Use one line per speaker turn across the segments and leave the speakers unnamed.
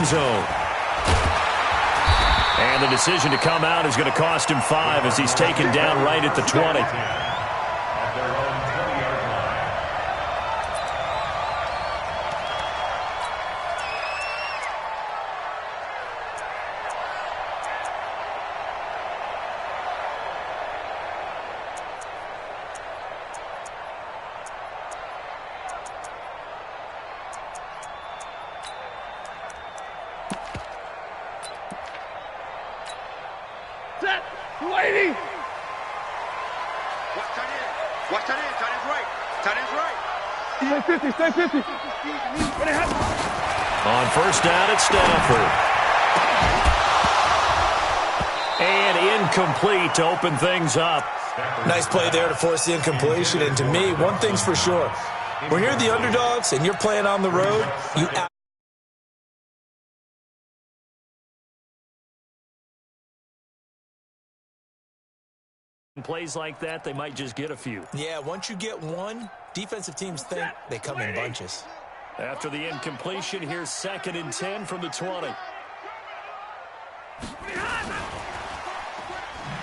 end zone. And the decision to come out is going to cost him 5 as he's taken down right at the 20.
Lady!
Watch tight end. Watch tight end. Tight end's right. Tight end's right.
Stay 50.
On first down at Stafford. And incomplete to open things up.
Nice play there to force the incompletion. And to me, one thing's for sure. When you're the underdogs and you're playing on the road, you
plays like that, they might just get a few.
Yeah, once you get one, defensive teams think they come in bunches.
After the incompletion, here's 2nd and 10 from the 20.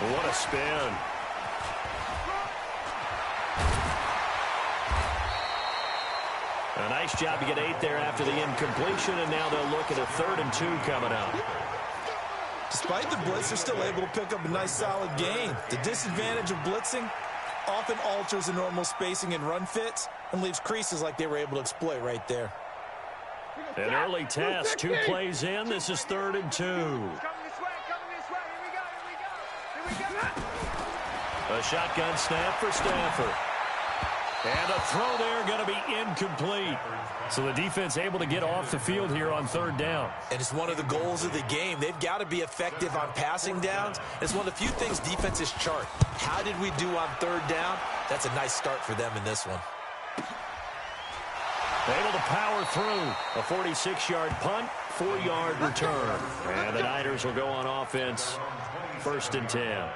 What a spin. A nice job to get 8 there after the incompletion, and now they'll look at a 3rd and 2 coming up.
Despite the blitz, they're still able to pick up a nice solid gain. The disadvantage of blitzing often alters the normal spacing and run fits and leaves creases like they were able to exploit right there.
An early test, 2 plays in. This is 3rd and 2. A shotgun snap for Stafford. And a throw there going to be incomplete. So the defense able to get off the field here on 3rd down.
And it's one of the goals of the game. They've got to be effective on passing downs. It's one of the few things defenses chart. How did we do on 3rd down? That's a nice start for them in this one.
Able to power through. A 46-yard punt, 4-yard return. And the Niners will go on offense. 1st and 10.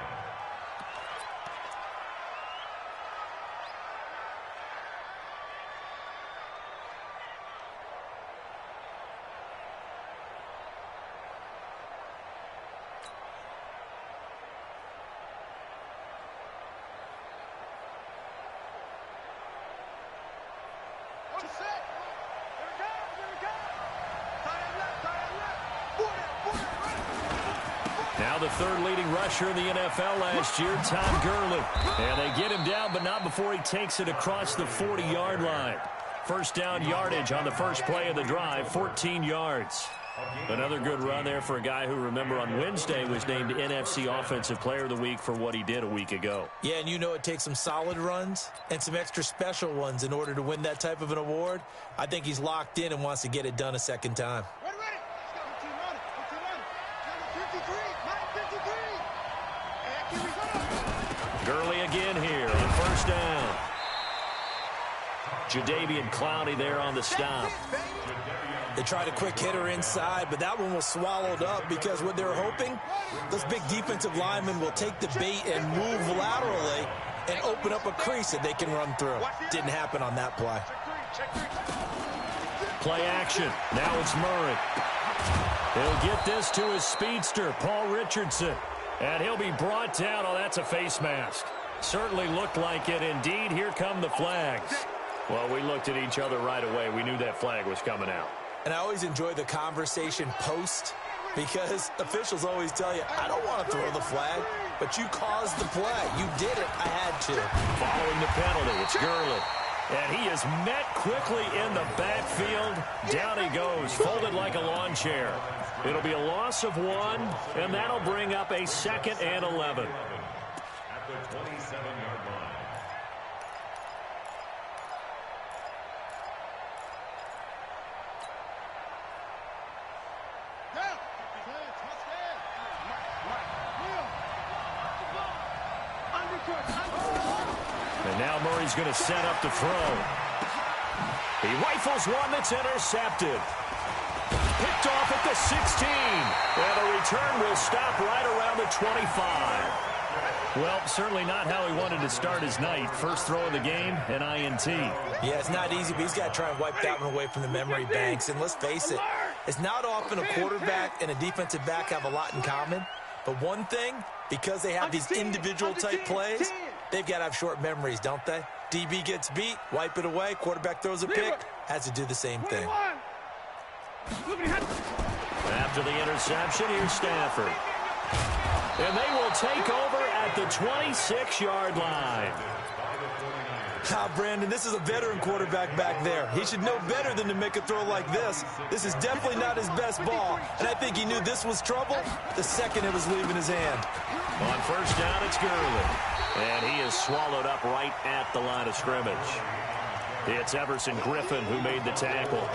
Now the 3rd leading rusher in the NFL last year, Todd Gurley. And they get him down, but not before he takes it across the 40-yard line. First down yardage on the first play of the drive, 14 yards. Another good run there for a guy who, remember, on Wednesday was named NFC Offensive Player of the Week for what he did a week ago.
Yeah, and you know it takes some solid runs and some extra special ones in order to win that type of an award. I think he's locked in and wants to get it done a second time.
Gurley again here on first down. Jadeveon Clowney there on the stop.
They tried a quick hitter inside, but that one was swallowed up because what they were hoping, those big defensive linemen will take the bait and move laterally and open up a crease that they can run through. Didn't happen on that play.
Play action. Now it's Murray. He'll get this to his speedster, Paul Richardson. And he'll be brought down. Oh, that's a face mask. Certainly looked like it. Indeed, here come the flags. Well, we looked at each other right away. We knew that flag was coming out.
And I always enjoy the conversation post because officials always tell you, I don't want to throw the flag, but you caused the play. You did it. I had to.
Following the penalty, it's Gurley. And he is met quickly in the backfield. Down he goes, folded like a lawn chair. It'll be a loss of 1, and that'll bring up a 2nd and 11.
At the 27-yard line.
And now Murray's going to set up the throw. He rifles one that's intercepted. Picked off at the 16. And the return will stop right around the 25. Well, certainly not how he wanted to start his night. First throw of the game, an INT.
Yeah, it's not easy, but he's got to try and wipe that one away from the memory banks. And let's face it, It's not often a quarterback and a defensive back have a lot in common, but one thing, because they have these individual type plays, they've got to have short memories, don't they? DB gets beat, wipe it away, quarterback throws a pick, has to do the same thing.
After the interception, here's Stafford. And they will take over at the 26-yard line.
Brandon, this is a veteran quarterback back there. He should know better than to make a throw like this. This is definitely not his best ball, and I think he knew this was trouble the second it was leaving his hand.
On first down, it's Gurley. And he is swallowed up right at the line of scrimmage. It's Everson Griffin who made the tackle.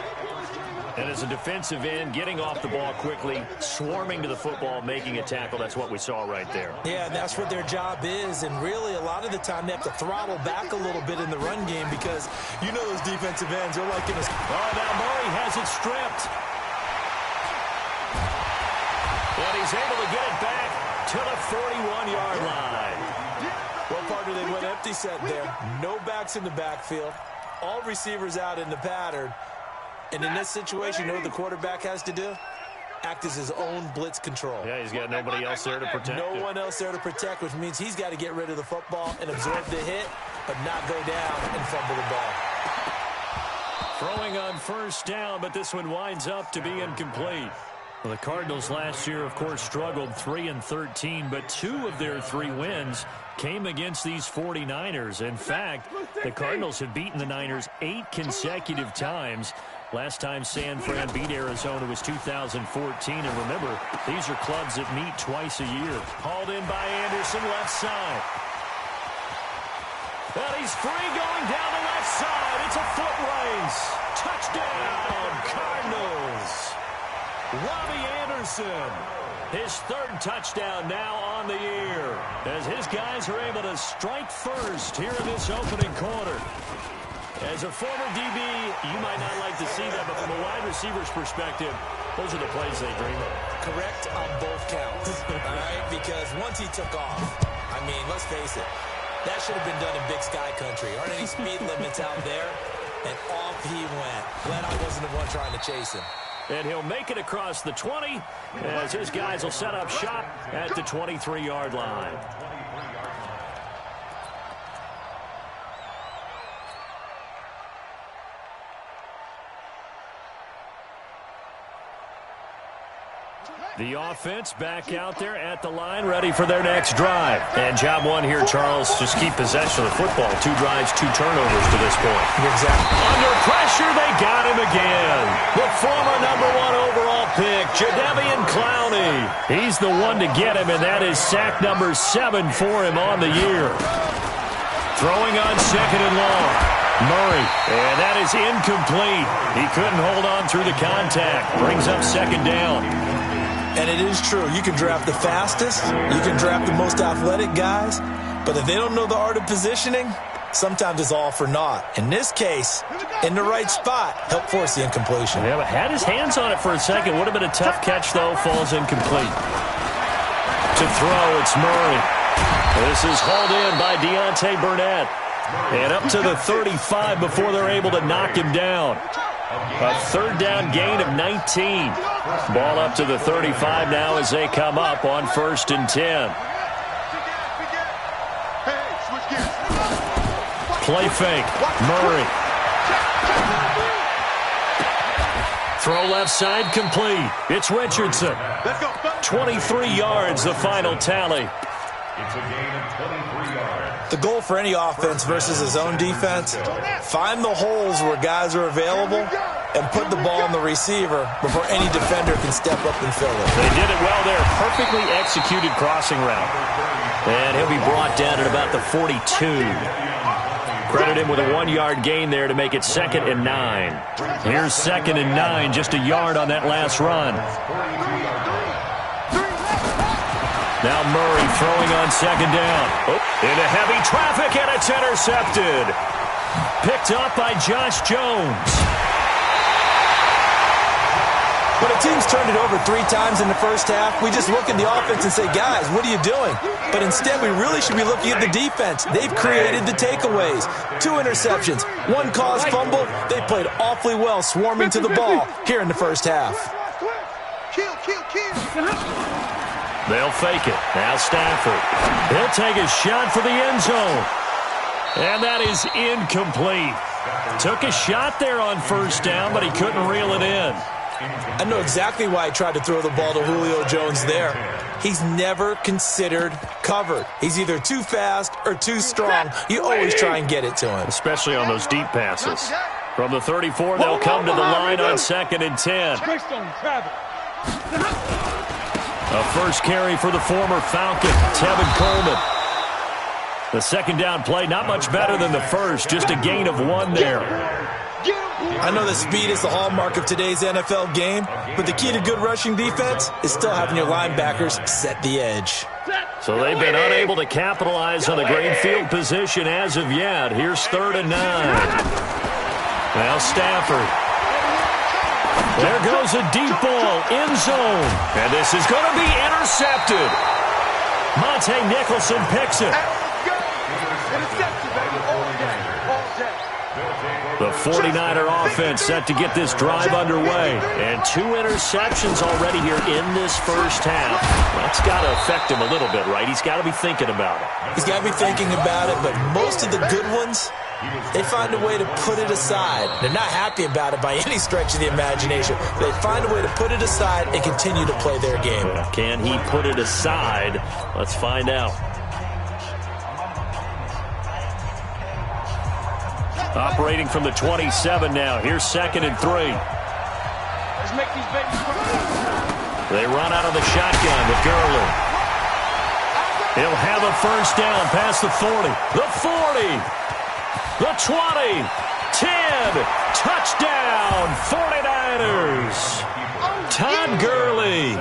And as a defensive end, getting off the ball quickly, swarming to the football, making a tackle, that's what we saw right there.
Yeah, and that's what their job is. And really, a lot of the time, they have to throttle back a little bit in the run game because you know those defensive ends are like in a...
Oh, now Murray has it stripped. And he's able to get it back to the 41-yard line.
Well, partner, they went empty set there. No backs in the backfield. All receivers out in the pattern. And in this situation, you know what the quarterback has to do? Act as his own blitz control.
Yeah, he's got nobody else there to protect
No one else there to protect, which means he's got to get rid of the football and absorb the hit, but not go down and fumble the ball.
Throwing on first down, but this one winds up to be incomplete. Well, the Cardinals last year, of course, struggled 3-13, but 2 of their 3 wins came against these 49ers. In fact, the Cardinals have beaten the Niners 8 consecutive times. Last time San Fran beat Arizona was 2014. And remember, these are clubs that meet twice a year. Hauled in by Anderson, left side. And he's free going down the left side. It's a foot race. Touchdown, Cardinals. Robbie Anderson, his 3rd touchdown now on the year, as his guys are able to strike first here in this opening quarter. As a former DB, you might not like to see that, but from a wide receiver's perspective, those are the plays they dream of.
Correct on both counts, all right? Because once he took off, I mean, let's face it, that should have been done in Big Sky Country. Aren't any speed limits out there? And off he went. Glad I wasn't the one trying to chase him.
And he'll make it across the 20 as his guys will set up shop at the 23-yard line. The offense back out there at the line, ready for their next drive. And job one here, Charles, just keep possession of the football. 2 drives, 2 turnovers to this point.
Exactly.
Under pressure, they got him again. The former #1 overall pick, Jadeveon Clowney. He's the one to get him, and that is sack number 7 for him on the year. Throwing on 2nd and long. Murray, and that is incomplete. He couldn't hold on through the contact. Brings up 2nd down.
And it is true. You can draft the fastest. You can draft the most athletic guys. But if they don't know the art of positioning, sometimes it's all for naught. In this case, in the right spot, helped force the incompletion.
Yeah, but had his hands on it for a second. Would have been a tough catch, though. Falls incomplete. To throw, it's Murray. This is hauled in by Deontay Burnett. And up to the 35 before they're able to knock him down. A 3rd down gain of 19. Ball up to the 35 now as they come up on 1st and 10. Play fake. Murray. Throw left side complete. It's Richardson. 23 yards, the final tally.
It's a gain of 23 yards.
The goal for any offense versus his own defense, find the holes where guys are available and put the ball on the receiver before any defender can step up and fill it.
They did it well there. Perfectly executed crossing route. And he'll be brought down at about the 42. Credit him with a 1-yard gain there to make it 2nd and 9. Here's 2nd and 9, just a yard on that last run. Now Murray throwing on 2nd down. Into heavy traffic, and it's intercepted. Picked up by Josh Jones.
When a team's turned it over 3 times in the first half, we just look at the offense and say, guys, what are you doing? But instead, we really should be looking at the defense. They've created the takeaways. 2 interceptions, 1 caused fumble. They played awfully well swarming to the ball here in the first half.
They'll fake it. Now Stafford. He'll take a shot for the end zone. And that is incomplete. Took a shot there on first down, but he couldn't reel it in.
I know exactly why he tried to throw the ball to Julio Jones there. He's never considered covered. He's either too fast or too strong. You always try and get it to him.
Especially on those deep passes. From the 34, they'll come to the line on 2nd and 10. A first carry for the former Falcon, Tevin Coleman. The second down play, not much better than the first, just a gain of 1 there.
I know that speed is the hallmark of today's NFL game, but the key to good rushing defense is still having your linebackers set the edge.
So they've been unable to capitalize on the great field position as of yet. Here's 3rd and 9. Now Stafford. There goes a deep ball, end zone. And this is going to be intercepted. Monte Nicholson picks it. The 49er offense set to get this drive underway. And 2 interceptions already here in this first half. That's got to affect him a little bit, right? He's got to be thinking about it.
He's got to be thinking about it, but most of the good ones, they find a way to put it aside. They're not happy about it by any stretch of the imagination. They find a way to put it aside and continue to play their game.
Can he put it aside? Let's find out. Operating from the 27 now. Here's 2nd and 3.
Let's make these babies cry.
They run out of the shotgun with Gurley. He'll have a first down past the 40. The 40. The 20. 10. Touchdown. 49ers. Todd Gurley.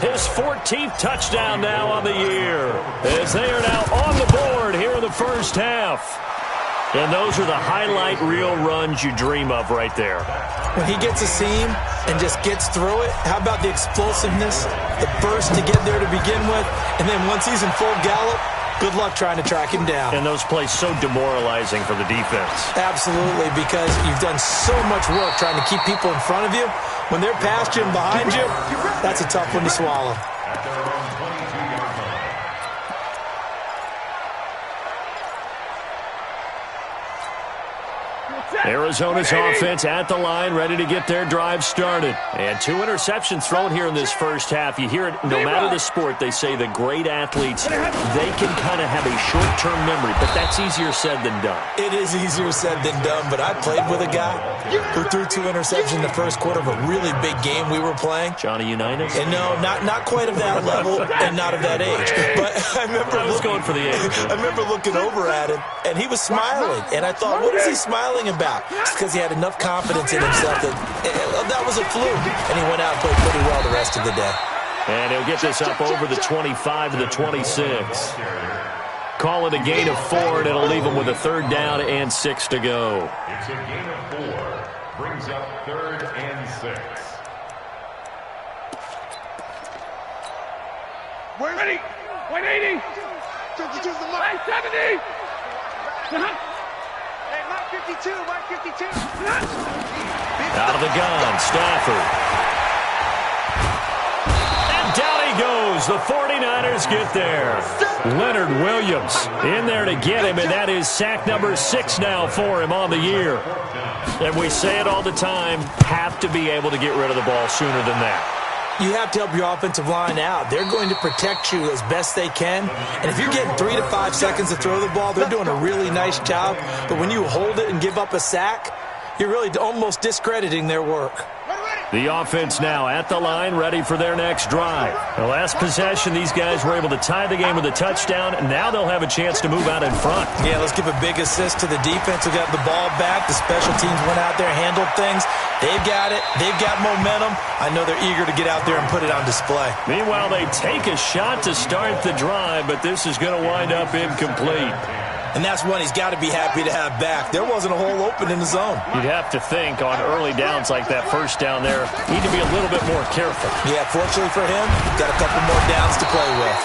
His 14th touchdown now on the year. As they are now on the board here in the first half. And those are the highlight reel runs you dream of right there.
When he gets a seam and just gets through it, how about the explosiveness, the burst to get there to begin with, and then once he's in full gallop, good luck trying to track him down.
And those plays so demoralizing for the defense.
Absolutely, because you've done so much work trying to keep people in front of you. When they're past you and behind you, that's a tough one to swallow.
Arizona's offense at the line, ready to get their drive started. And 2 interceptions thrown here in this first half. You hear it, no matter the sport, they say the great athletes, they can kind of have a short-term memory, but that's easier said than done.
It is easier said than done, but I played with a guy who threw 2 interceptions in the first quarter of a really big game we were playing.
Johnny Unitas?
And no, not quite of that level and not of that age. But I remember
going for the age.
I remember looking over at him, and he was smiling. And I thought, what is he smiling about? It's because he had enough confidence in himself that was a fluke. And he went out and played pretty well the rest of the day.
And he'll get this up over the 25 to the 26. Call it a gain of 4, and it'll leave him with a 3rd down and 6 to go.
It's a gain of 4. Brings up 3rd and 6.
Ready? 180. 170.
Hey, Mike 52, Mike 52.
Out of the gun, Stafford. And down he goes. The 49ers get there. Leonard Williams in there to get him, and that is sack number 6 now for him on the year. And we say it all the time, have to be able to get rid of the ball sooner than that.
You have to help your offensive line out. They're going to protect you as best they can. And if you're getting 3 to 5 seconds to throw the ball, they're doing a really nice job. But when you hold it and give up a sack, you're really almost discrediting their work.
The offense now at the line, ready for their next drive. The last possession, these guys were able to tie the game with a touchdown, and now they'll have a chance to move out in front.
Yeah, let's give a big assist to the defense who got the ball back. The special teams went out there, handled things. They've got it. They've got momentum. I know they're eager to get out there and put it on display.
Meanwhile, they take a shot to start the drive, but this is going to wind up incomplete.
And that's one he's got to be happy to have back. There wasn't a hole open in the zone.
You'd have to think on early downs like that first down there, need to be a little bit more careful.
Yeah, fortunately for him, got a couple more downs to play with.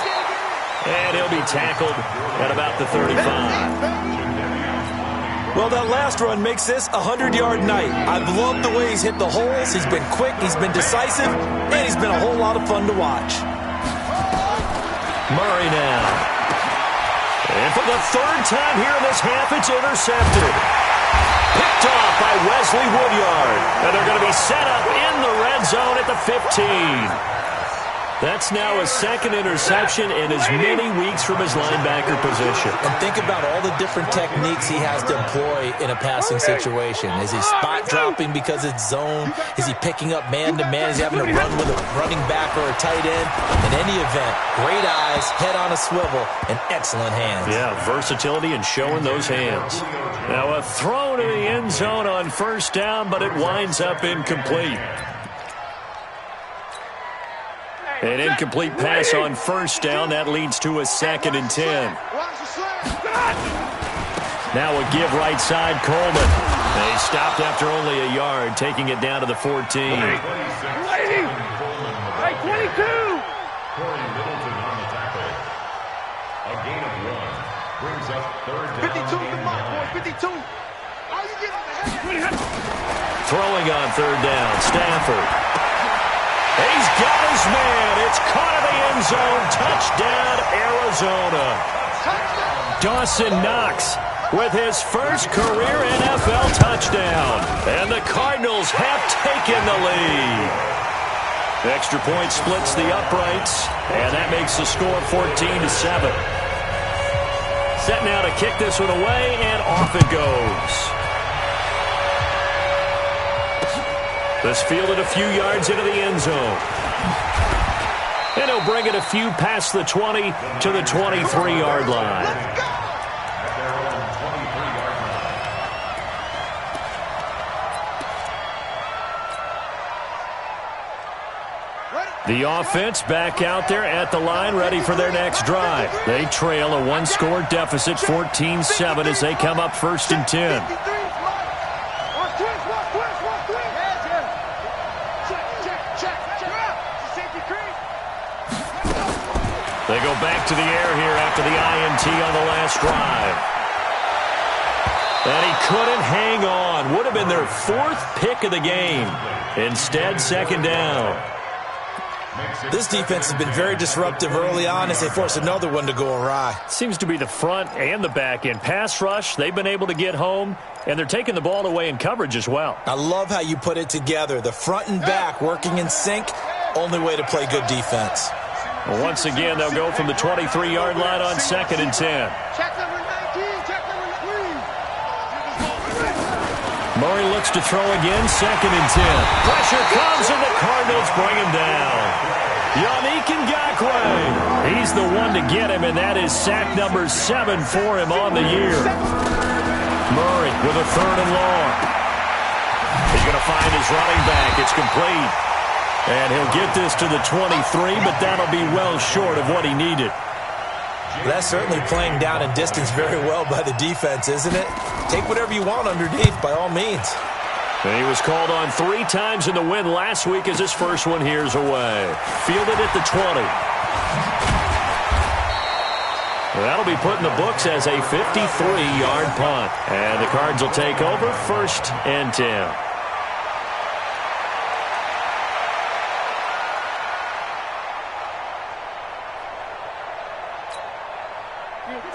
And he'll be tackled at about the 35.
Well, that last run makes this a 100-yard night. I've loved the way he's hit the holes. He's been quick, he's been decisive, and he's been a whole lot of fun to watch.
Murray now. And for the third time here in this half, it's intercepted. Picked off by Wesley Woodyard. And they're going to be set up in the red zone at the 15. That's now a second interception in as many weeks from his linebacker position.
And think about all the different techniques he has to employ in a passing situation. Is he spot dropping because it's zone? Is he picking up man-to-man? Is he having to run with a running back or a tight end? In any event, great eyes, head on a swivel, and excellent hands.
Yeah, versatility and showing those hands. Now a throw to the end zone on first down, but it winds up incomplete. An incomplete pass on first down. That leads to a 2nd and 10. Now a give right side, Coleman. They stopped after only a yard, taking it down to the 14.
22.
A gain of 1 brings up 3rd down.
52, come on, boy, 52. How you getting the
Throwing on 3rd down, Stafford. He's got his man. It's caught in the end zone. Touchdown, Arizona. Dawson Knox with his first career NFL touchdown. And the Cardinals have taken the lead. Extra point splits the uprights, and that makes the score 14-7. Set now to kick this one away, and off it goes. This fielded a few yards into the end zone. And he'll bring it a few past the 20 to the 23-yard line. The offense back out there at the line, ready for their next drive. They trail a one-score deficit, 14-7, as they come up 1st and 10. They go back to the air here after the INT on the last drive. And he couldn't hang on. Would have been their 4th pick of the game. Instead, 2nd down.
This defense has been very disruptive early on as they force another one to go awry.
Seems to be the front and the back end. Pass rush, they've been able to get home, and they're taking the ball away in coverage as well.
I love how you put it together. The front and back working in sync, only way to play good defense.
Well, once again, they'll go from the 23-yard line on 2nd and 10.
Check number 19, check number 3.
Murray looks to throw again, 2nd and 10. Pressure comes, and the Cardinals bring him down. Yannick Ngakoue. He's the one to get him, and that is sack number 7 for him on the year. Murray with a 3rd and long. He's going to find his running back. It's complete. And he'll get this to the 23, but that'll be well short of what he needed.
That's certainly playing down and distance very well by the defense, isn't it? Take whatever you want underneath, by all means.
And he was called on 3 times in the win last week as his first one here's away. Fielded at the 20. That'll be put in the books as a 53-yard punt. And the Cards will take over 1st and 10.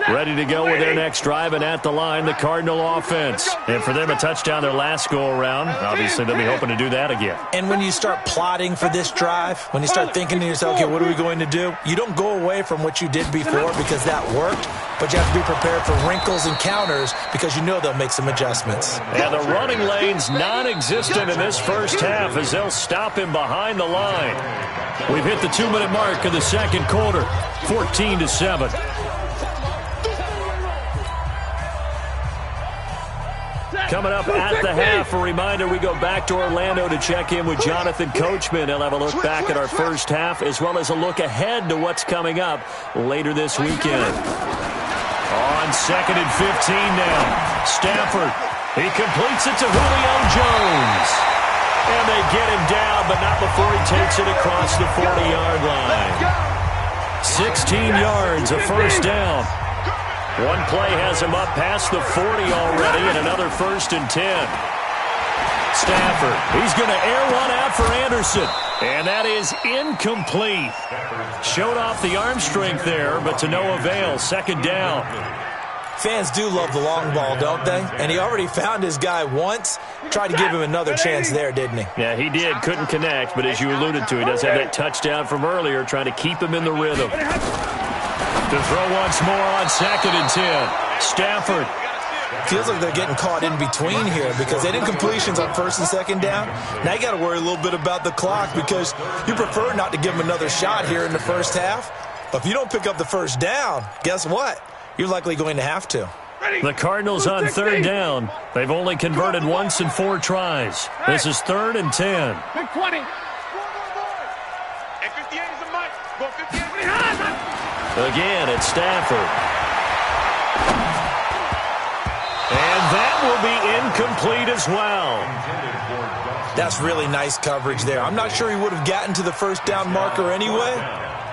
Ready to go with their next drive, and at the line, the Cardinal offense. And for them, a touchdown their last go-around. Obviously, they'll be hoping to do that again.
And when you start plotting for this drive, when you start thinking to yourself, okay, what are we going to do? You don't go away from what you did before because that worked, but you have to be prepared for wrinkles and counters because you know they'll make some adjustments.
And the running lane's non-existent in this first half as they'll stop him behind the line. We've hit the 2-minute mark of the second quarter, 14-7. Coming up at the half, a reminder, we go back to Orlando to check in with Jonathan Coachman. He'll have a look back at our first half as well as a look ahead to what's coming up later this weekend. On 2nd and 15 now, Stafford. He completes it to Julio Jones. And they get him down, but not before he takes it across the 40-yard line. 16 yards, a first down. One play has him up past the 40 already, and another 1st and 10. Stafford, he's going to air one out for Anderson. And that is incomplete. Showed off the arm strength there, but to no avail. 2nd down.
Fans do love the long ball, don't they? And he already found his guy once. Tried to give him another chance there, didn't he?
Yeah, he did. Couldn't connect, but as you alluded to, he does have that touchdown from earlier, trying to keep him in the rhythm. To throw once more on 2nd and 10. Stafford.
Feels like they're getting caught in between here because they did completions on 1st and 2nd down. Now you got to worry a little bit about the clock because you prefer not to give them another shot here in the first half. But if you don't pick up the 1st down, guess what? You're likely going to have to.
The Cardinals on 3rd down. They've only converted once in 4 tries. This is 3rd and 10.
Big 20. And 58 is a mic. Go 58.
Again, it's Stafford. And that will be incomplete as well.
That's really nice coverage there. I'm not sure he would have gotten to the 1st down marker anyway.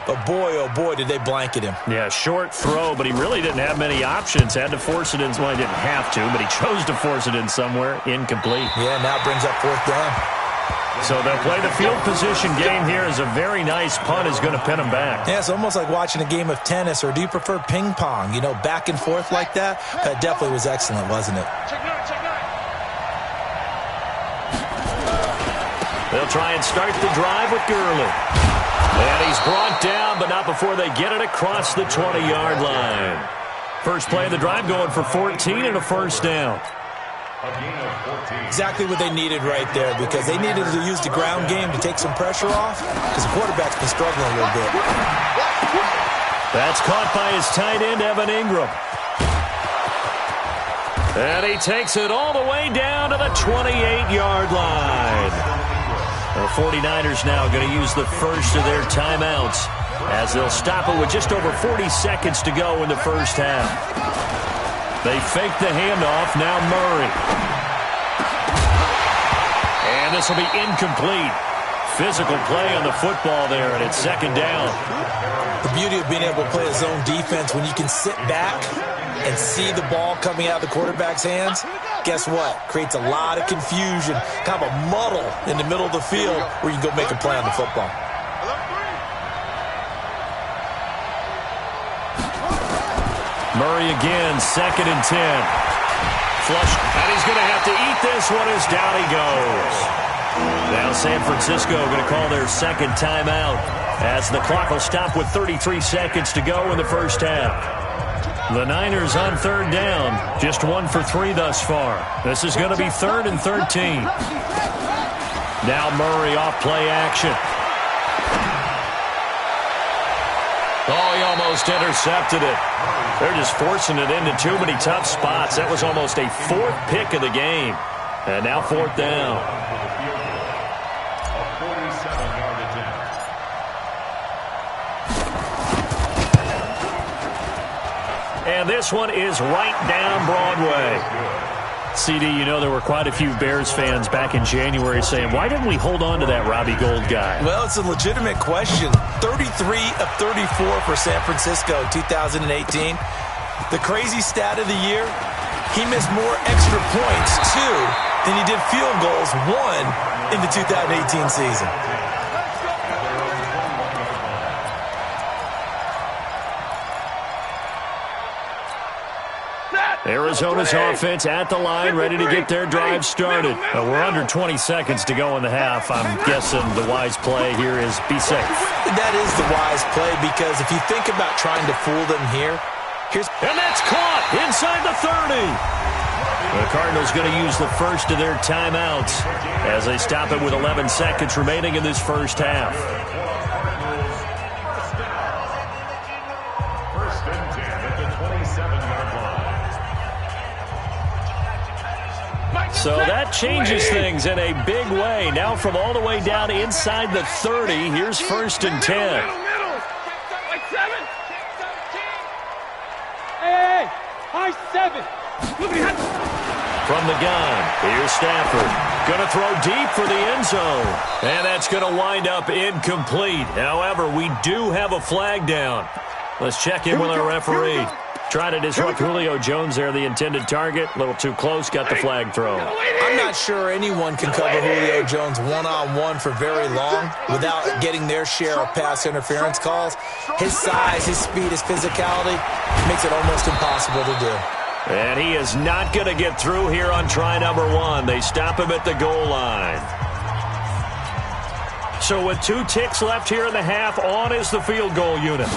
But boy, oh boy, did they blanket him.
Yeah, short throw, but he really didn't have many options. Had to force it in. Well, he didn't have to, but he chose to force it in somewhere. Incomplete.
Yeah, now it brings up 4th down.
So they'll play the field position game here as a very nice punt is going to pin them back.
Yeah, it's almost like watching a game of tennis, or do you prefer ping pong? You know, back and forth like that? That definitely was excellent, wasn't it?
They'll try and start the drive with Gurley. And he's brought down, but not before they get it across the 20-yard line. First play of the drive going for 14 and a 1st down.
Exactly what they needed right there because they needed to use the ground game to take some pressure off because the quarterback's been struggling a little bit.
That's caught by his tight end, Evan Ingram. And he takes it all the way down to the 28-yard line. The 49ers now going to use the first of their timeouts as they'll stop it with just over 40 seconds to go in the first half. They fake the handoff. Now Murray. And this will be incomplete. Physical play on the football there, and it's 2nd down.
The beauty of being able to play a zone defense when you can sit back and see the ball coming out of the quarterback's hands, guess what? Creates a lot of confusion, kind of a muddle in the middle of the field where you can go make a play on the football.
Murray again, 2nd and 10. Flush, and he's going to have to eat this one as down he goes. Now San Francisco going to call their 2nd timeout as the clock will stop with 33 seconds to go in the first half. The Niners on 3rd down, just 1 for 3 thus far. This is going to be 3rd and 13. Now Murray off play action. Oh, he almost intercepted it. They're just forcing it into too many tough spots. That was almost a 4th pick of the game. And now 4th down. And this one is right down Broadway. CD, you know there were quite a few Bears fans back in January saying, why didn't we hold on to that Robbie Gould guy?
Well, it's a legitimate question. 33 of 34 for San Francisco in 2018. The crazy stat of the year, he missed more extra points, 2, than he did field goals, 1, in the 2018 season.
Arizona's offense at the line, ready to get their drive started. We're under 20 seconds to go in the half. I'm guessing the wise play here is be safe.
That is the wise play because if you think about trying to fool them here,
and that's caught inside the 30. The Cardinals going to use the first of their timeouts as they stop it with 11 seconds remaining in this first half. So that changes things in a big way. Now from all the way down inside the 30, here's 1st and 10.
Like 7. Hey, high 7.
From the gun, here's Stafford. Going to throw deep for the end zone. And that's going to wind up incomplete. However, we do have a flag down. Let's check in with our referee. Trying to disrupt Julio Jones there, the intended target. A little too close, got the flag thrown.
I'm not sure anyone can cover Julio Jones one-on-one for very long without getting their share of pass interference calls. His size, his speed, his physicality makes it almost impossible to do.
And he is not going to get through here on try number 1. They stop him at the goal line. So with 2 ticks left here in the half, on is the field goal unit.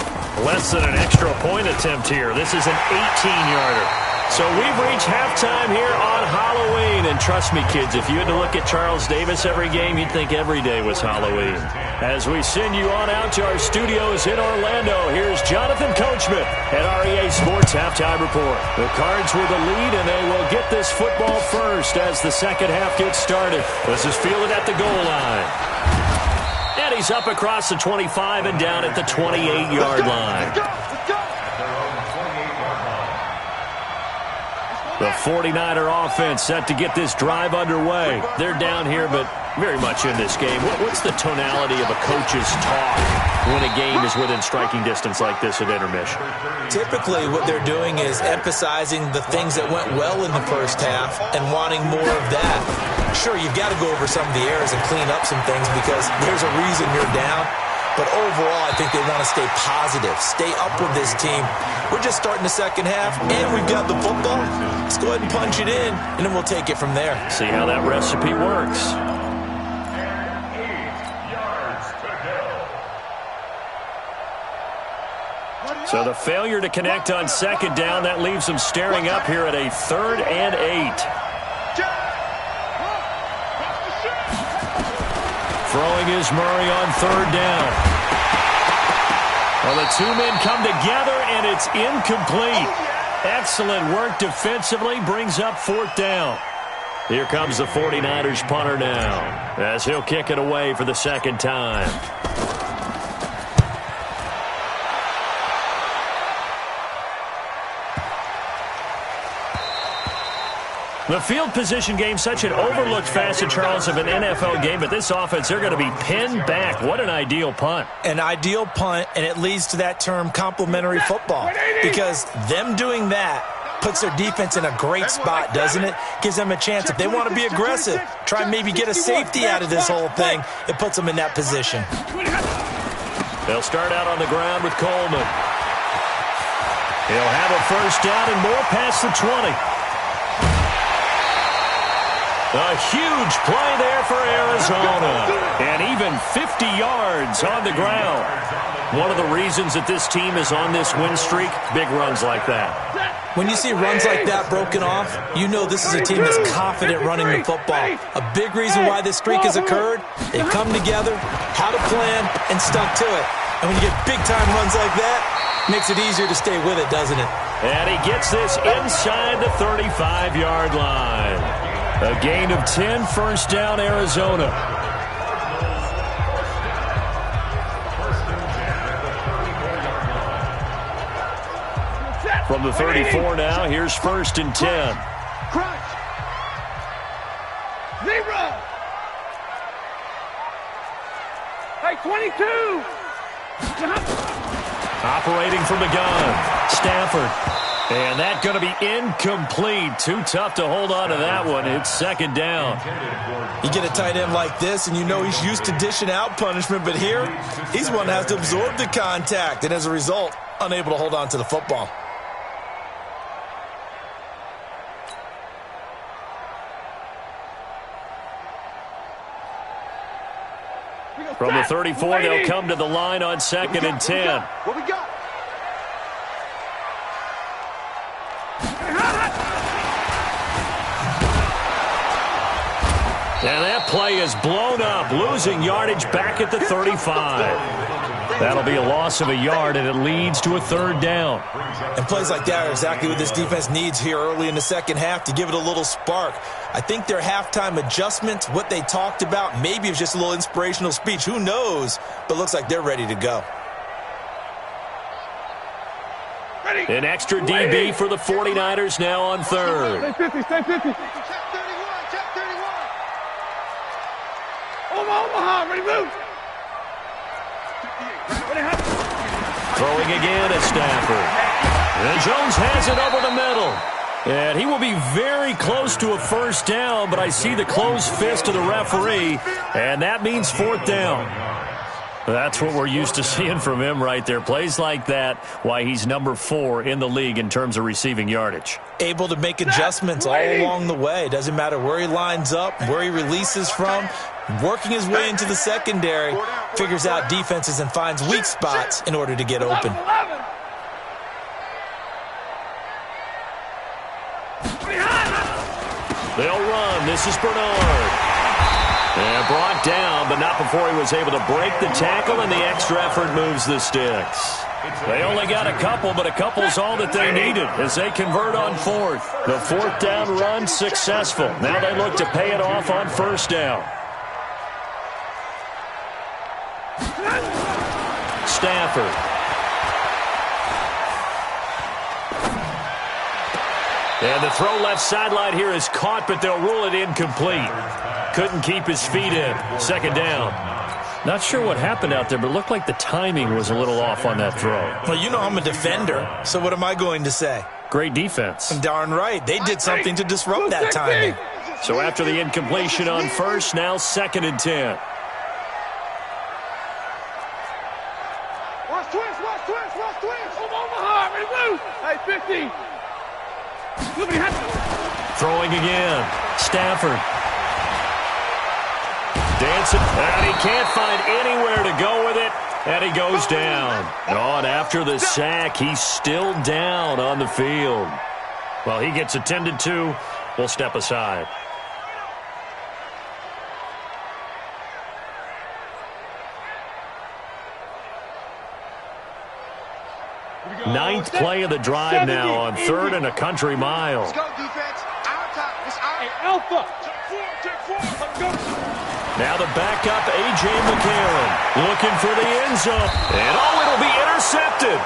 Less than an extra point attempt here. This is an 18-yarder. So we've reached halftime here on Halloween. And trust me, kids, if you had to look at Charles Davis every game, you'd think every day was Halloween. As we send you on out to our studios in Orlando, here's Jonathan Coachman at REA Sports Halftime Report. The Cards with the lead, and they will get this football first as the second half gets started. This is fielded at the goal line. And he's up across the 25 and down at the 28-yard line. The 49er offense set to get this drive underway. They're down here, but very much in this game. What's the tonality of a coach's talk when a game is within striking distance like this at intermission?
Typically, what they're doing is emphasizing the things that went well in the first half and wanting more of that. Sure, you've got to go over some of the errors and clean up some things because there's a reason you're down. But overall, I think they want to stay positive, stay up with this team. We're just starting the second half, and we've got the football. Let's go ahead and punch it in, and then we'll take it from there.
See how that recipe works. So the failure to connect on second down, that leaves them staring up here at a 3rd and 8. Throwing is Murray on 3rd down. Well, the 2 men come together, and it's incomplete. Excellent work defensively, brings up 4th down. Here comes the 49ers punter now, as he'll kick it away for the second time. The field position game, such an overlooked facet, Charles, of an NFL game, but this offense, they're going to be pinned back. What an ideal punt.
An ideal punt, and it leads to that term complementary football, because them doing that puts their defense in a great spot, doesn't it? Gives them a chance. If they want to be aggressive, try and maybe get a safety out of this whole thing, it puts them in that position.
They'll start out on the ground with Coleman. He'll have a first down and more past the 20. A huge play there for Arizona. And even 50 yards on the ground. One of the reasons that this team is on this win streak, big runs like that.
When you see runs like that broken off, you know this is a team that's confident running the football. A big reason why this streak has occurred, they come together, had a plan, and stuck to it. And when you get big-time runs like that, makes it easier to stay with it, doesn't it?
And he gets this inside the 35-yard line. A gain of 10, first down, Arizona. From the 34 now, here's 1st and 10.
Crunch. Zero. Hey, 22.
Operating from the gun, Stafford. And that's going to be incomplete. Too tough to hold on to that one. It's second down.
You get a tight end like this, and you know he's used to dishing out punishment, but here, he's one that has to absorb the contact, and as a result, unable to hold on to the football.
From the 34, they'll come to the line on 2nd and 10.
What we got?
And that play is blown up, losing yardage back at the 35. That'll be a loss of a yard, and it leads to a 3rd down.
And plays like that are exactly what this defense needs here early in the second half to give it a little spark. I think their halftime adjustment, what they talked about, maybe it was just a little inspirational speech. Who knows? But looks like they're ready to go.
An extra DB for the 49ers now on 3rd.
Stay 50, stay 50. Check 31, check 31. Omaha, ready, move.
Throwing again at Stafford. And Jones has it over the middle. And he will be very close to a first down, but I see the closed fist of the referee, and that means fourth down. That's what we're used to seeing from him right there. Plays like that, why he's number 4 in the league in terms of receiving yardage.
Able to make adjustments all along the way. Doesn't matter where he lines up, where he releases from. Working his way into the secondary, figures out defenses and finds weak spots in order to get open.
They'll run. This is Bernard. And brought down, but not before he was able to break the tackle, and the extra effort moves the sticks. They only got a couple, but a couple's all that they needed as they convert on fourth. The fourth down run successful. Now they look to pay it off on first down. Stafford. And the throw left sideline here is caught, but they'll rule it incomplete. Couldn't keep his feet in. Second down. Not sure what happened out there, but it looked like the timing was a little off on that throw.
Well, you know I'm a defender, so what am I going to say?
Great defense.
Darn right. They did something to disrupt that timing.
So after the incompletion on first, now 2nd and 10.
Watch twins. Come on, Mahar. Ready, move. Hey, 50.
Throwing again. Stafford. Dancing. And he can't find anywhere to go with it. And he goes down. Oh, and after the sack, he's still down on the field. Well, he gets attended to. We'll step aside. Ninth play of the drive now on 3rd and a country mile.
Let's go, defense. Our top. It's our alpha. Check four. Let's go.
Now the backup, A.J. McCarron, looking for the end zone. And, oh, it'll be intercepted.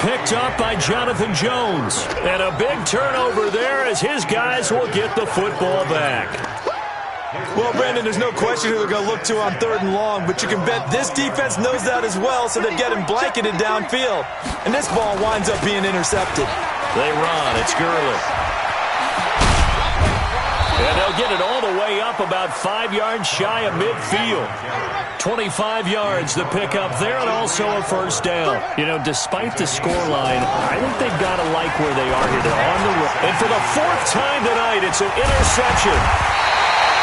Picked up by Jonathan Jones. And a big turnover there as his guys will get the football back.
Well, Brandon, there's no question who they're going to look to on 3rd and long, but you can bet this defense knows that as well, so they're getting blanketed downfield. And this ball winds up being intercepted.
They run. It's Gurley. And they'll get it all the way up about 5 yards shy of midfield. 25 yards the pickup there, and also a first down. You know, despite the scoreline, I think they've got to like where they are here. They're on the road. And for the 4th time tonight, it's an interception.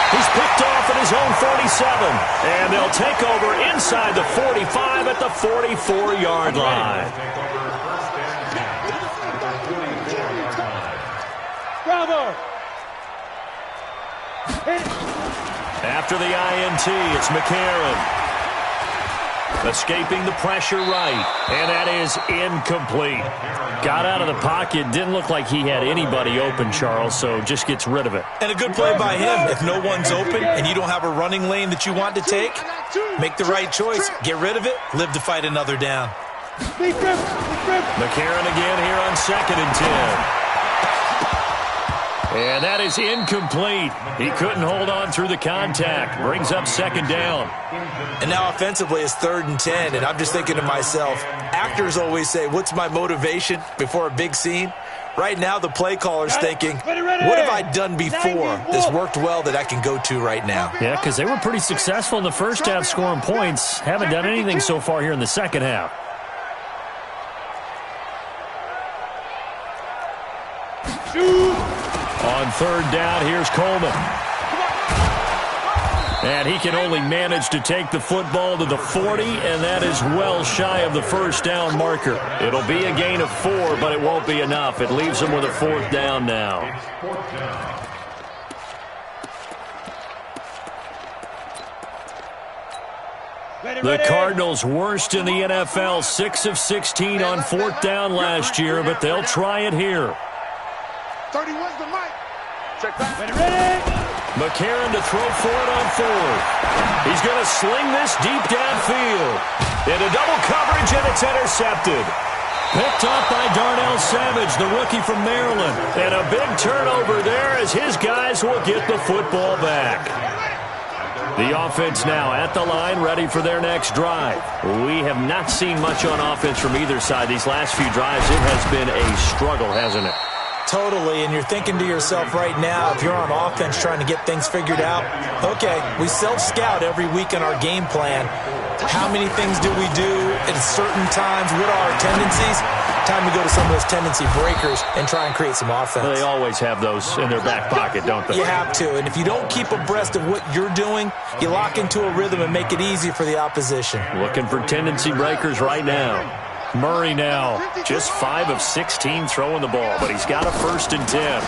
He's picked off at his own 47. And they'll take over inside the 45 at the 44-yard line.
Bravo.
After the INT, it's McCarron. Escaping the pressure right. And that is incomplete. Got out of the pocket. Didn't look like he had anybody open, Charles, so just gets rid of it.
And a good play by him. If no one's open and you don't have a running lane that you want to take, make the right choice. Get rid of it. Live to fight another down.
McCarron again here on 2nd and 10. And that is incomplete. He couldn't hold on through the contact. Brings up 2nd down.
And now offensively it's 3rd and 10, and I'm just thinking to myself, actors always say, what's my motivation before a big scene? Right now the play caller's thinking, what have I done before that's worked well that I can go to right now?
Yeah, because they were pretty successful in the first half scoring points. Haven't done anything so far here in the second half. On 3rd down, here's Coleman. And he can only manage to take the football to the 40, and that is well shy of the first down marker. It'll be a gain of 4, but it won't be enough. It leaves him with a 4th down now. The Cardinals worst in the NFL, 6 of 16 on 4th down last year, but they'll try it here.
31's the mic. Check back.
McCarron to throw for it on 4th. He's going to sling this deep downfield. Into double coverage, and it's intercepted. Picked off by Darnell Savage, the rookie from Maryland. And a big turnover there as his guys will get the football back. The offense now at the line, ready for their next drive. We have not seen much on offense from either side. These last few drives, it has been a struggle, hasn't it?
Totally, and you're thinking to yourself right now, if you're on offense trying to get things figured out, okay, we self-scout every week in our game plan. How many things do we do at certain times? What are our tendencies? Time to go to some of those tendency breakers and try and create some offense.
Well, they always have those in their back pocket, don't they?
You have to, and if you don't keep abreast of what you're doing, you lock into a rhythm and make it easy for the opposition.
Looking for tendency breakers right now. Murray now, just 5 of 16 throwing the ball, but he's got a 1st and 10.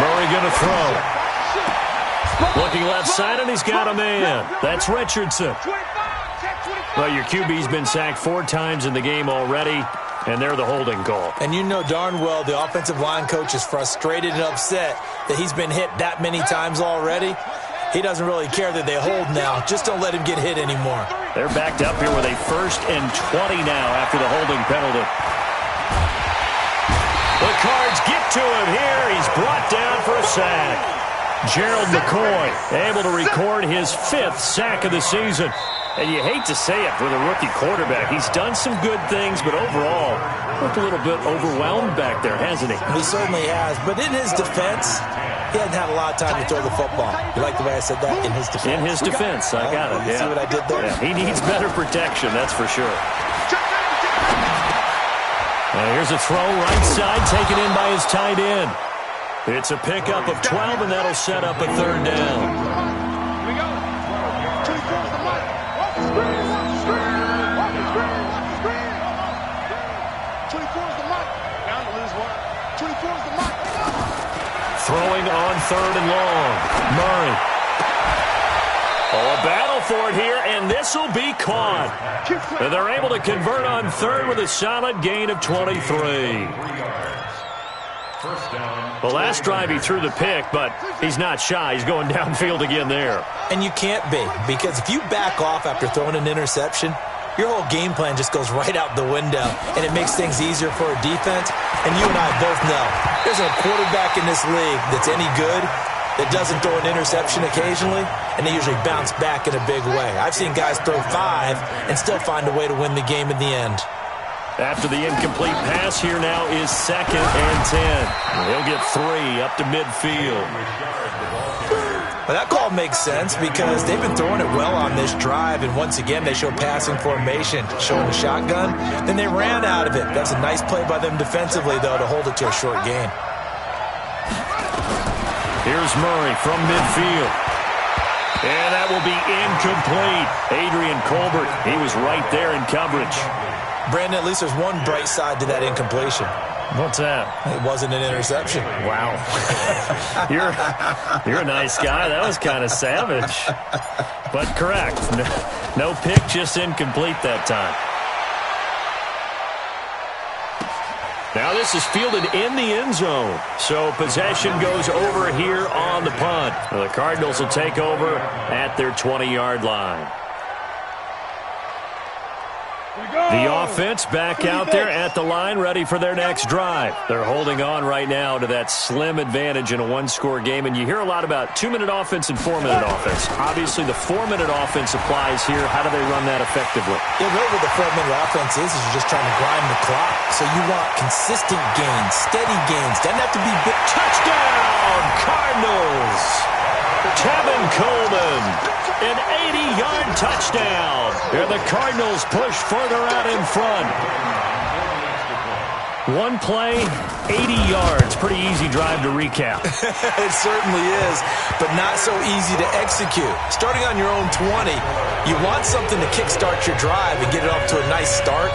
Murray going to throw. Looking left side, and he's got a man. That's Richardson. Well, your QB's been sacked 4 times in the game already, and they're the holding call.
And you know darn well the offensive line coach is frustrated and upset that he's been hit that many times already. He doesn't really care that they hold now. Just don't let him get hit anymore.
They're backed up here with a 1st and 20 now after the holding penalty. The Cards get to him here. He's brought down for a sack. Gerald McCoy able to record his 5th sack of the season. And you hate to say it with a rookie quarterback. He's done some good things, but overall, looked a little bit overwhelmed back there, hasn't he?
He certainly has. But in his defense, he hasn't had a lot of time to throw the football. You like the way I said that? In his defense.
In his defense, I got it.
You see what I did there?
Yeah, he needs better protection, that's for sure. Now here's a throw right side, taken in by his tight end. It's a pickup of 12, and that'll set up a 3rd down.
Here we go. 24 is the mic. Off the screen. Off the screen. Off the screen. Off the screen. 24 is the mic. Bound to lose one. 24 is the mic.
Throwing on 3rd and long. Murray. Oh, a battle for it here, and this will be caught. They're able to convert on 3rd with a solid gain of 23. The last drive he threw the pick, but he's not shy. He's going downfield again there.
And you can't be, because if you back off after throwing an interception, your whole game plan just goes right out the window, and it makes things easier for a defense. And you and I both know there's a quarterback in this league that's any good that doesn't throw an interception occasionally, and they usually bounce back in a big way. I've seen guys throw 5 and still find a way to win the game in the end.
After the incomplete pass, here now is 2nd and 10. He'll get 3 up to midfield.
Well, that call makes sense because they've been throwing it well on this drive, and once again they show passing formation, showing the shotgun. Then they ran out of it. That's a nice play by them defensively, though, to hold it to a short gain.
Here's Murray from midfield. And that will be incomplete. Adrian Colbert, he was right there in coverage.
Brandon, at least there's one bright side to that incompletion.
What's that?
It wasn't an interception.
Wow. You're a nice guy. That was kind of savage. But correct. No pick, just incomplete that time. Now this is fielded in the end zone. So possession goes over here on the punt. The Cardinals will take over at their 20-yard line. The offense back out there at the line, ready for their next drive. They're holding on right now to that slim advantage in a 1-score game, and you hear a lot about 2-minute offense and 4-minute offense. Obviously, the 4-minute offense applies here. How do they run that effectively?
Yeah, really what the 4-minute offense is you're just trying to grind the clock. So you want consistent gains, steady gains. Doesn't have to be big.
Touchdown, Cardinals! Tevin Coleman, an 80-yard touchdown. And the Cardinals push further out in front. One play, 80 yards. Pretty easy drive to recap.
It certainly is, but not so easy to execute. Starting on your own 20, you want something to kickstart your drive and get it off to a nice start.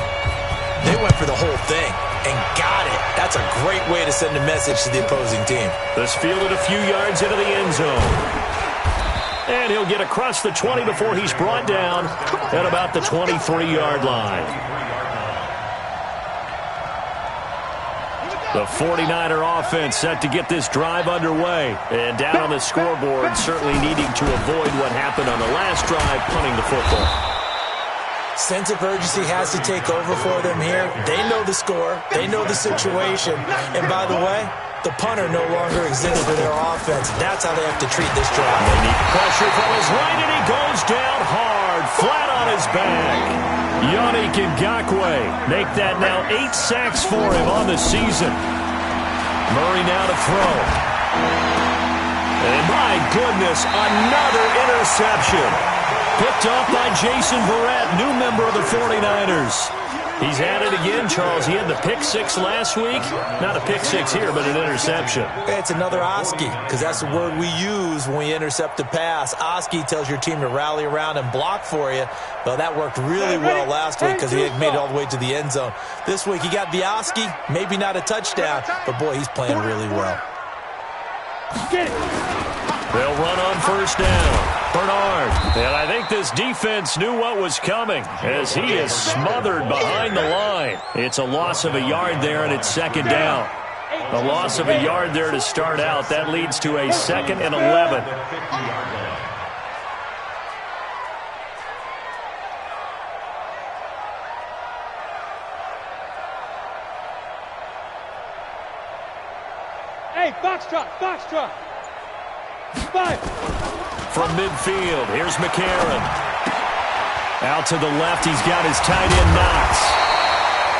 They went for the whole thing and got it. That's a great way to send a message to the opposing team.
This fielded a few yards into the end zone. And he'll get across the 20 before he's brought down at about the 23-yard line. The 49er offense set to get this drive underway. And down on the scoreboard, certainly needing to avoid what happened on the last drive, punting the football.
Sense of urgency has to take over for them here. They know the score. They know the situation. And by the way, the punter no longer exists in their offense. That's how they have to treat this drive.
They need pressure from his right, and he goes down hard, flat on his back. Yannick Ngakoue make that now 8 sacks for him on the season. Murray now to throw. And my goodness, another interception. Picked off by Jason Verrett, new member of the 49ers. He's at it again, Charles. He had the pick 6 last week. Not a pick 6 here, but an interception.
It's another Oski, because that's the word we use when we intercept a pass. Oski tells your team to rally around and block for you. Well, that worked really well last week because he had made it all the way to the end zone. This week he got the Oski, maybe not a touchdown, but boy, he's playing really well.
Get it.
They'll run on first down. Bernard. And I think this defense knew what was coming as he is smothered behind the line. It's a loss of a yard there, and it's second down. A loss of a yard there to start out. That leads to a 2nd and 11.
Hey, foxtrot, foxtrot. 5.
From midfield, here's McCarron. Out to the left, he's got his tight end Knox.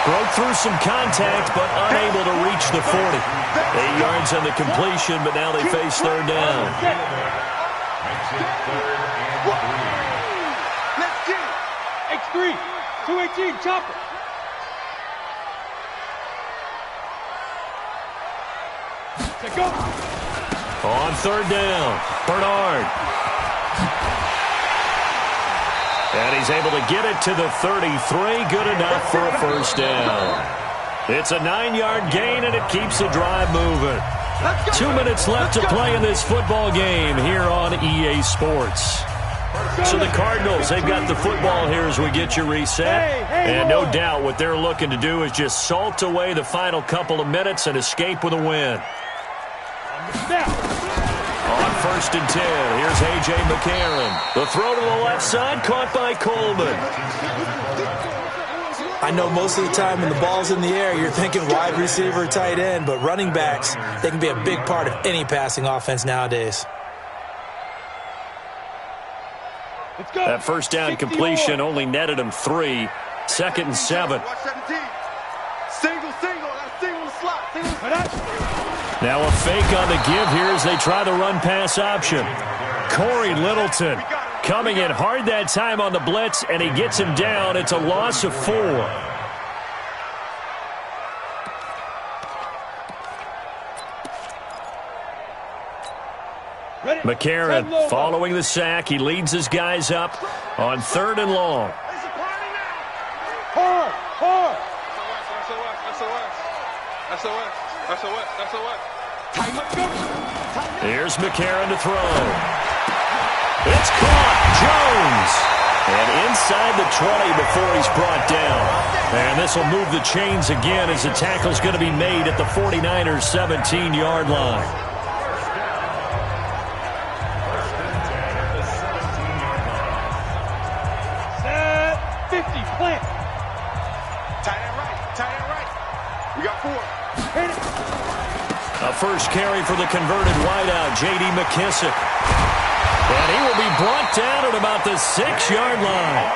Broke through some contact, but unable to reach the 40. 8 yards on the completion, but now they face third down.
Let's get it. X3, 218, chopper. Let's go.
On third down, Bernard. And he's able to get it to the 33. Good enough for a first down. It's a 9-yard gain, and it keeps the drive moving. 2 minutes left to play in this football game here on EA Sports. So the Cardinals, they've got the football here as we get you reset. And no doubt what they're looking to do is just salt away the final couple of minutes and escape with a win. On 1st and 10, here's A.J. McCarron. The throw to the left side, caught by Coleman.
I know most of the time when the ball's in the air, you're thinking wide receiver, tight end, but running backs, they can be a big part of any passing offense nowadays.
Let's go.
That first down completion only netted him 3. 2nd and 7.
Watch 17. Single. That's single slot. Single.
Now a fake on the give here as they try the run-pass option. Corey Littleton coming in hard that time on the blitz, and he gets him down. It's a loss of 4. McCarron following the sack. He leads his guys up on 3rd and long.
Hard.
Here's McCarron to throw. It's caught. Jones. And inside the 20 before he's brought down. And this will move the chains again as the tackle's going to be made at the 49ers' 17-yard line.
Set 50, plant.
Tight end right. We got 4.
Hit it.
A first carry for the converted wideout, J.D. McKissick. And he will be brought down at about the 6-yard line.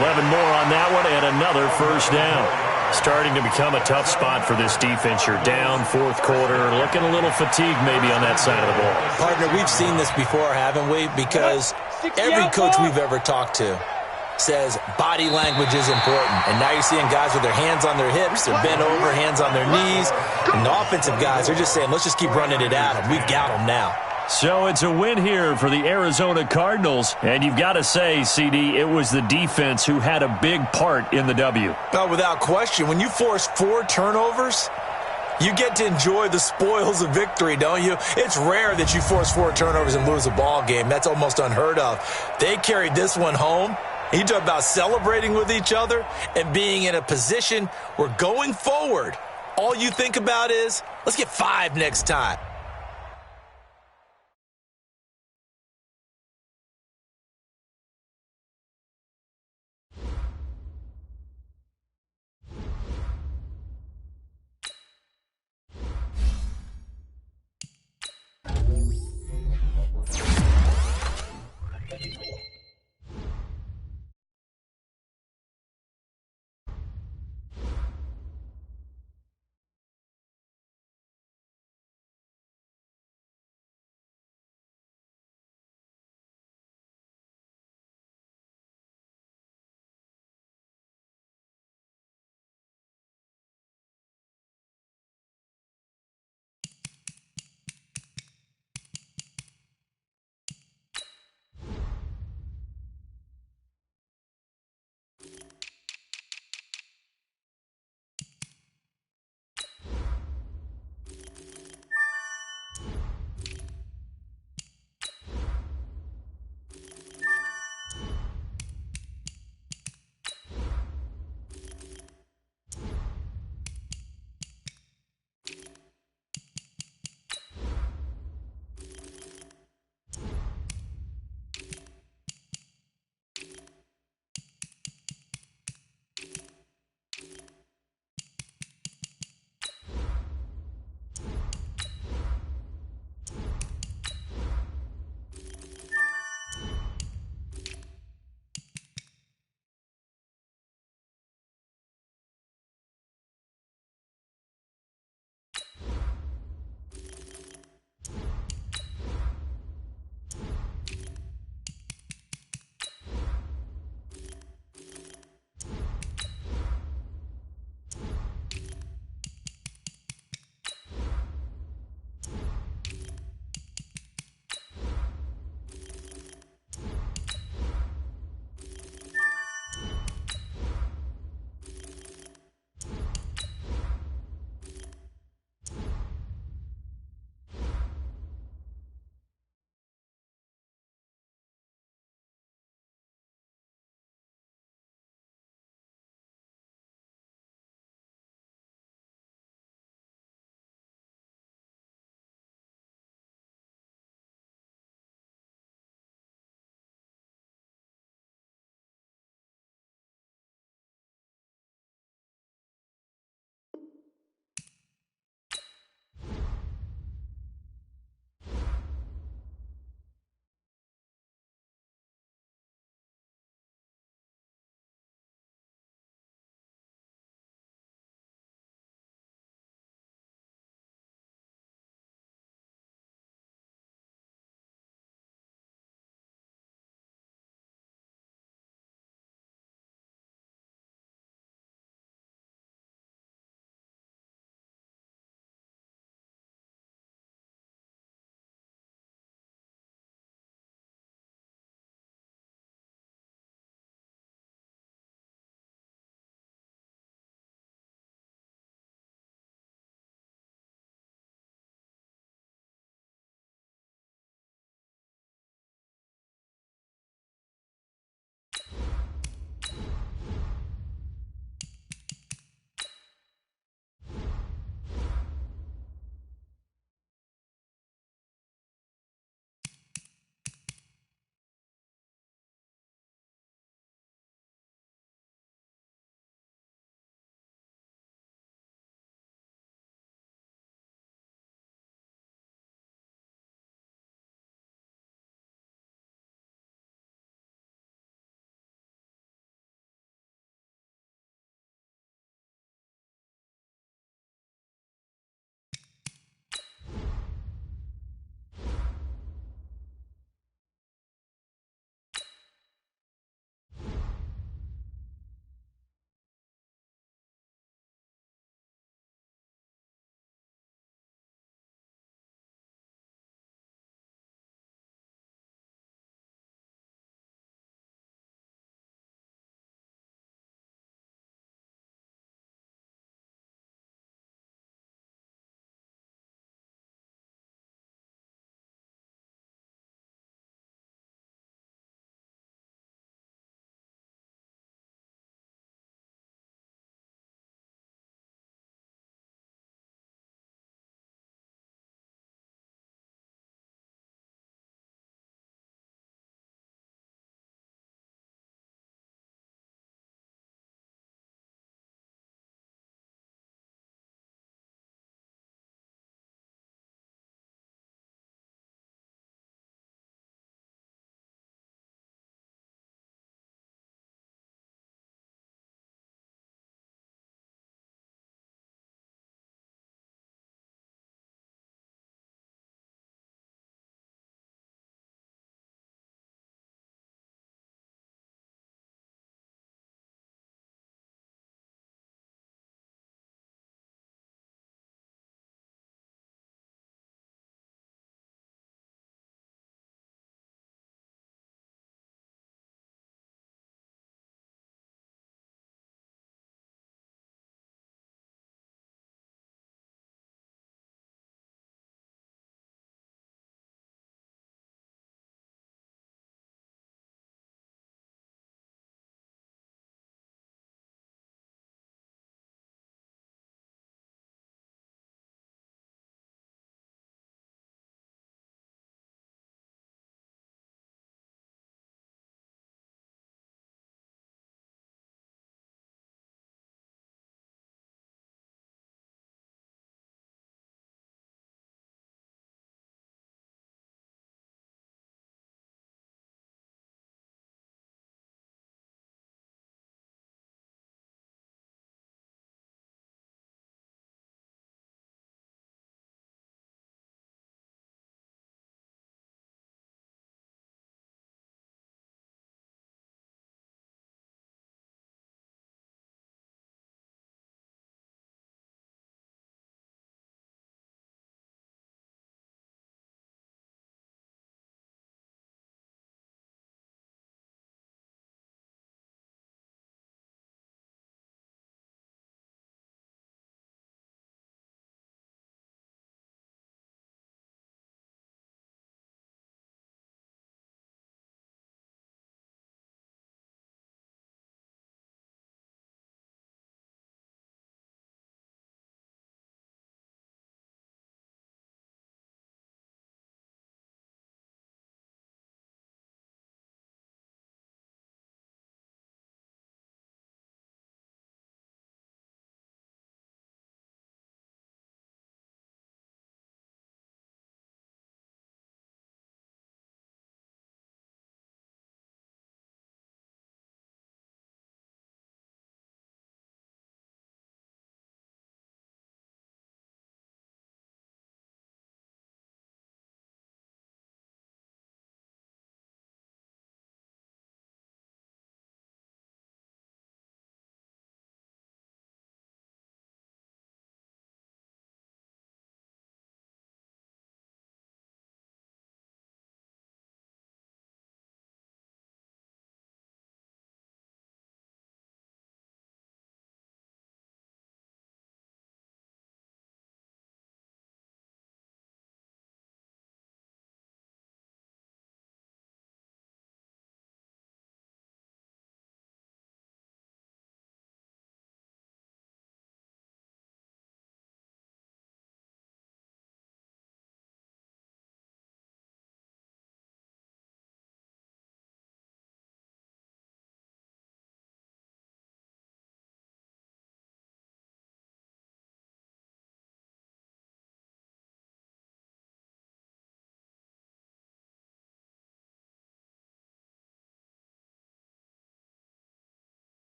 11 more on that one, and another first down. Starting to become a tough spot for this defense. You're down 4th quarter, looking a little fatigued maybe on that side of the ball.
Partner, we've seen this before, haven't we? Because every coach we've ever talked to says body language is important. And now you're seeing guys with their hands on their hips, they're bent over, hands on their knees. And the offensive guys are just saying, let's just keep running it at them. We've got them now.
So it's a win here for the Arizona Cardinals. And you've got to say, CD, it was the defense who had a big part in the W.
No, without question. When you force 4 turnovers, you get to enjoy the spoils of victory, don't you? It's rare that you force 4 turnovers and lose a ball game. That's almost unheard of. They carried this one home. You talk about celebrating with each other and being in a position where going forward, all you think about is, let's get 5 next time.